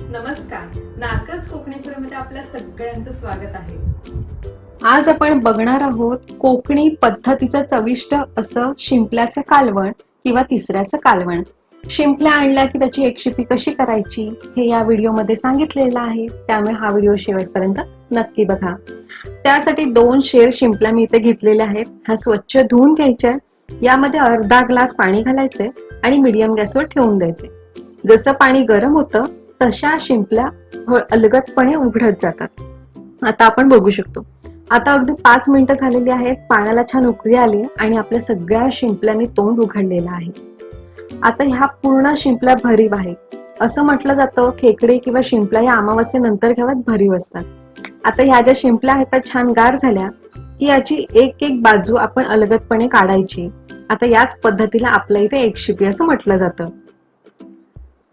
नमस्कार, नारकस कोकणी फूडमध्ये आपल्या सगळ्यांचं स्वागत आहे। आज आपण बघणार आहोत कोकणी पद्धतीचं चविष्ट असं शिंपल्याचं कालवण किंवा तिसऱ्याचं कालवण। शिंपल्या आणल्या की त्याची एकशिपी कशी करायची हे या व्हिडिओमध्ये सांगितलेलं आहे, त्यामुळे हा व्हिडिओ शेवटपर्यंत नक्की बघा। त्यासाठी 2 शेर शिंपल्या मी इथे घेतलेल्या आहेत। ह्या स्वच्छ धुवून घ्यायच्या, यामध्ये अर्धा ग्लास पाणी घालायचे आणि मीडियम गॅसवर ठेवून द्यायचे। जसं पाणी गरम होतं तशा शिंपल्या अलगदपणे उघडत जातात। आता आपण बघू शकतो। आता अगदी 5 मिनिटं झालेली आहेत, पाण्याला छान उकळी आली आणि आपल्या सगळ्या शिंपल्यांनी तोंड उघडलेलं आहे। आता ह्या पूर्ण शिंपल्या भरीव आहेत। असं म्हटलं जातं खेकडे किंवा शिंपल्या या अमावास्येनंतर घ्याव्यात, भरीव असतात। आता ह्या ज्या शिंपल्या आहेत त्या छान गार झाल्या की याची एक एक बाजू आपण अलगदपणे काढायची। आता याच पद्धतीला आपल्या इथे एकशिपी असं म्हटलं जातं।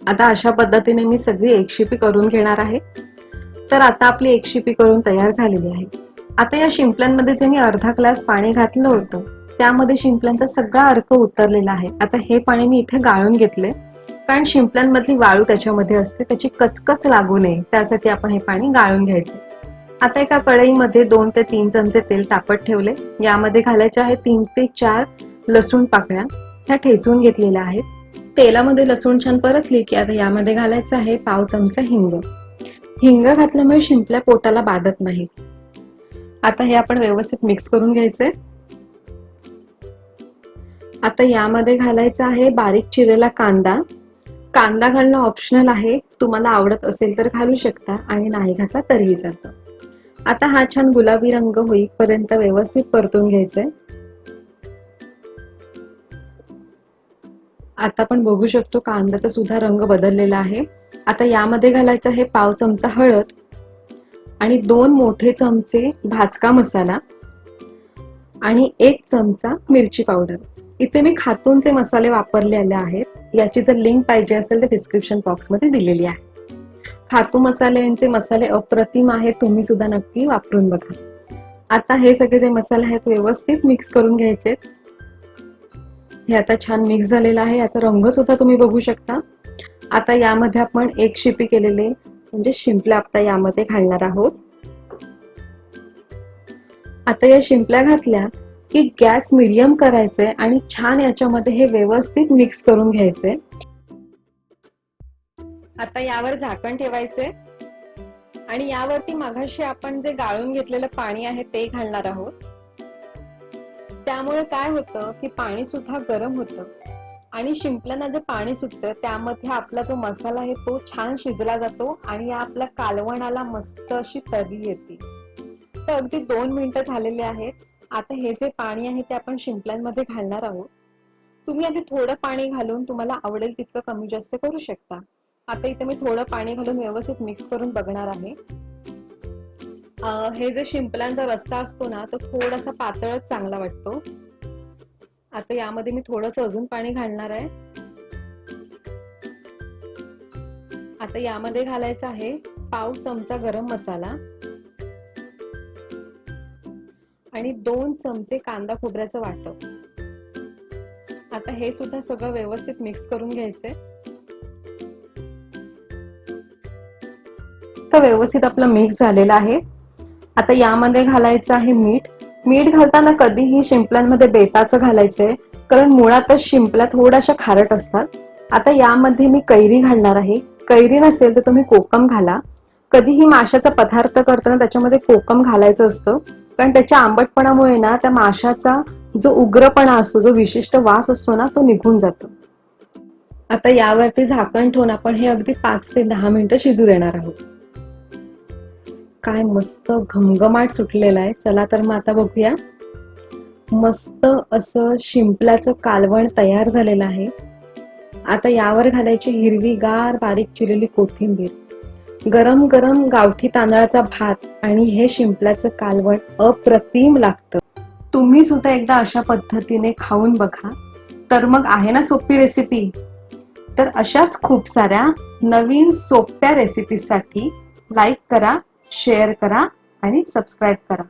आता अशा पद्धतीने मी सगळी एकशिपी करून घेणार आहे। तर आता आपली एकशिपी करून तयार झालेली आहे। आता या शिंपल्यांमध्ये जे मी अर्धा ग्लास पाणी घातलं होतं त्यामध्ये शिंपल्यांचा सगळा अर्क उतरलेला आहे। आता हे पाणी मी इथे गाळून घेतले, कारण शिंपल्यांमधली वाळू त्याच्यामध्ये असते, त्याची कचकच लागू नये त्यासाठी आपण हे पाणी गाळून घ्यायचे। आता एका कढईमध्ये 2 ते 3 चमचे तेल तापत ठेवले, यामध्ये घालायचे आहे 3 ते 4 लसूण पाकळ्या, ह्या ठेचून घेतलेल्या आहेत। तेलामध्ये लसूण छान परतली की आता यामध्ये घालायचं आहे पाव चमचा हिंग। हिंग घातल्यामुळे शिंपल्या पोटाला बाधत नाहीत। आता हे आपण व्यवस्थित मिक्स करून घ्यायचे। आता यामध्ये घालायचं आहे बारीक चिरलेला कांदा। कांदा घालणं ऑप्शनल आहे, तुम्हाला आवडत असेल तर घालू शकता आणि नाही घातला तरीही चालतं। आता हा छान गुलाबी रंग होईपर्यंत व्यवस्थित परतून घ्यायचंय। आता आपण बघू शकतो कांद्याचा सुद्धा रंग बदललेला आहे। आता यामध्ये घालायचं आहे पाव चमचा हळद आणि 2 मोठे चमचे भाजका मसाला आणि 1 चमचा मिरची पावडर। इथे मी खातूनचे मसाले वापरलेले आहेत, याची जर लिंक पाहिजे असेल तर डिस्क्रिप्शन बॉक्स मध्ये दिलेली आहे। खातू मसाल्यांचे मसाले अप्रतिम आहेत, तुम्ही सुद्धा नक्की वापरून बघा। आता हे सगळे जे मसाले आहेत व्यवस्थित मिक्स करून घ्यायचे। हे आता छान मिक्स झालेलं आहे, याचा रंग सुद्धा तुम्ही बघू शकता। आता यामध्ये आपण एक शिपी केलेले म्हणजे शिंपल्या आता यामध्ये घालणार आहोत। आता या शिंपल्या घातल्या की गॅस मीडियम करायचे आणि छान याच्यामध्ये हे व्यवस्थित मिक्स करून घ्यायचे। आता यावर झाकण ठेवायचे आणि यावरती मगाशी आपण जे गाळून घेतलेलं पाणी आहे ते घालणार आहोत। त्यामुळे काय होतं की पाणी सुद्धा गरम होतं आणि शिंपल्यांना जे पाणी सुटतं त्यामध्ये आपला जो मसाला आहे तो छान शिजला जातो आणि आपल्या कालवणाला मस्त अशी तर्री येते। तर अगदी 2 मिनिटं झालेले आहेत। आता हे जे पाणी आहे ते आपण शिंपल्यांमध्ये घालणार आहोत। तुम्ही आधी थोडं पाणी घालून तुम्हाला आवडेल तितकं कमी जास्त करू शकता। आता इथे मी थोडं पाणी घालून व्यवस्थित मिक्स करून बघणार आहे। हे जे शिंपल्यांचा रस्सा असतो ना तो थोडासा पातळच चांगला वाटतो। आता यामध्ये मी थोडंसं अजून पाणी घालणार आहे। आता यामध्ये घालायचा आहे पाव चमचा गरम मसाला आणि 2 चमचे कांदा खोबऱ्याचं वाटप। आता हे सुद्धा सगळं व्यवस्थित मिक्स करून घ्यायचे। तर व्यवस्थित आपलं मिक्स झालेलं आहे। आता यामध्ये घालायचं आहे मीठ। मीठ घालताना कधीही शिंपल्यांमध्ये बेताचं घालायचंय, कारण मुळातच शिंपल्या थोड्याशा खारट असतात। आता यामध्ये मी कैरी घालणार आहे। कैरी नसेल तर तुम्ही कोकम घाला। कधीही माशाचा पदार्थ करताना त्याच्यामध्ये कोकम घालायचं असतं, कारण त्याच्या आंबटपणामुळे ना त्या माशाचा जो उग्रपणा असतो, जो विशिष्ट वास असतो ना तो निघून जातो। आता यावरती झाकण ठेवून आपण हे अगदी 5 ते 10 मिनिटं शिजू देणार आहोत। काय मस्त घमघमाट सुटलेला आहे। चला तर मग आता बघूया। मस्त असं शिंपल्याचं कालवण तयार झालेलं आहे। आता यावर घालायची हिरवीगार बारीक चिरलेली कोथिंबीर, गरम गरम गावठी तांदळाचा भात आणि हे शिंपल्याचं कालवण अप्रतिम लागतं। तुम्ही सुद्धा एकदा अशा पद्धतीने खाऊन बघा। तर मग आहे ना सोपी रेसिपी। तर अशाच खूप साऱ्या नवीन सोप्या रेसिपीसाठी लाईक करा, शेअर करा आणि सबस्क्राईब करा।